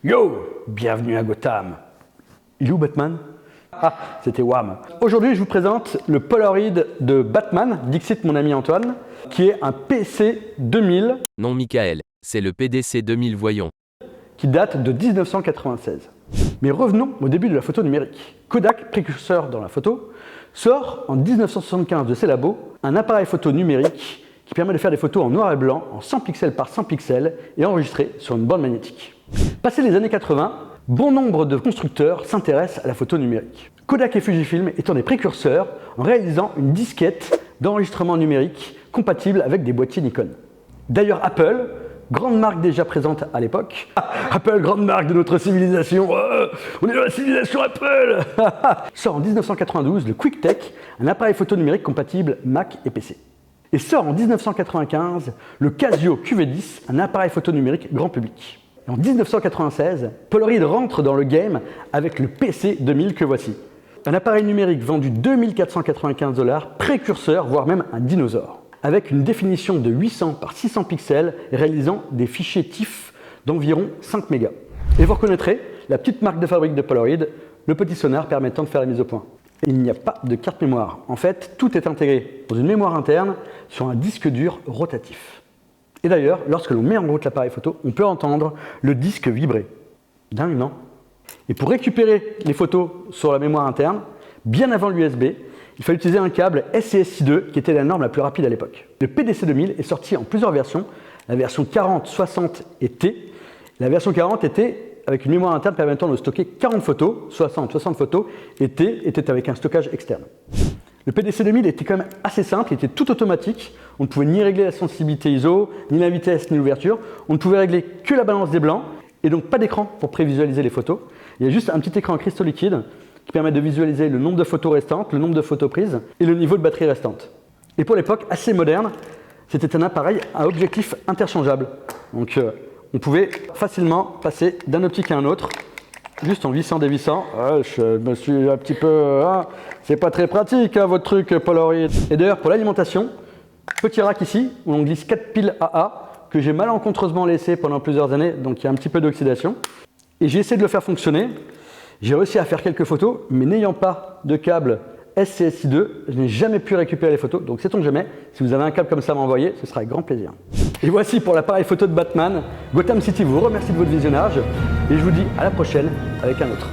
Yo, bienvenue à Gotham. Il est où Batman? Ah, c'était Wham. Aujourd'hui, je vous présente le Polaroid de Batman, Dixit mon ami Antoine, qui est un PC 2000. Non Michael, c'est le PDC 2000 voyons. Qui date de 1996. Mais revenons au début de la photo numérique. Kodak, précurseur dans la photo, sort en 1975 de ses labos un appareil photo numérique qui permet de faire des photos en noir et blanc, en 100 pixels par 100 pixels et enregistrées sur une bande magnétique. Passé les années 80, bon nombre de constructeurs s'intéressent à la photo numérique. Kodak et Fujifilm étant des précurseurs en réalisant une disquette d'enregistrement numérique compatible avec des boîtiers Nikon. D'ailleurs Apple, grande marque déjà présente à l'époque, Apple, grande marque de notre civilisation, on est dans la civilisation Apple, sort en 1992 le QuickTech, un appareil photo numérique compatible Mac et PC. Et sort en 1995 le Casio QV10, un appareil photo numérique grand public. Et en 1996, Polaroid rentre dans le game avec le PC 2000 que voici. Un appareil numérique vendu 2495 $, précurseur, voire même un dinosaure, avec une définition de 800 par 600 pixels, réalisant des fichiers TIFF d'environ 5 mégas. Et vous reconnaîtrez la petite marque de fabrique de Polaroid, le petit sonar permettant de faire la mise au point. Il n'y a pas de carte mémoire. En fait, tout est intégré dans une mémoire interne sur un disque dur rotatif. Et d'ailleurs, lorsque l'on met en route l'appareil photo, on peut entendre le disque vibrer. Dingue, non? Et pour récupérer les photos sur la mémoire interne, bien avant l'USB, il fallait utiliser un câble SCSI2 qui était la norme la plus rapide à l'époque. Le PDC 2000 est sorti en plusieurs versions, la version 40, 60 et T. La version 40 était avec une mémoire interne permettant de stocker 40 photos, 60 photos, et T était avec un stockage externe. Le PDC 2000 était quand même assez simple, il était tout automatique. On ne pouvait ni régler la sensibilité ISO, ni la vitesse, ni l'ouverture. On ne pouvait régler que la balance des blancs, et donc pas d'écran pour prévisualiser les photos. Il y a juste un petit écran cristaux liquide qui permet de visualiser le nombre de photos restantes, le nombre de photos prises et le niveau de batterie restante. Et pour l'époque, assez moderne, c'était un appareil à objectif interchangeable. Donc on pouvait facilement passer d'un optique à un autre, juste en vissant, dévissant. Je me suis un petit peu... c'est pas très pratique votre truc Polaroid. Et d'ailleurs pour l'alimentation, petit rack ici où on glisse 4 piles AA que j'ai malencontreusement laissé pendant plusieurs années, donc il y a un petit peu d'oxydation. Et j'ai essayé de le faire fonctionner. J'ai réussi à faire quelques photos, mais n'ayant pas de câble SCSI2, je n'ai jamais pu récupérer les photos. Donc sait-on jamais, si vous avez un câble comme ça à m'envoyer, ce sera avec grand plaisir. Et voici pour l'appareil photo de Batman. Gotham City vous remercie de votre visionnage et je vous dis à la prochaine avec un autre.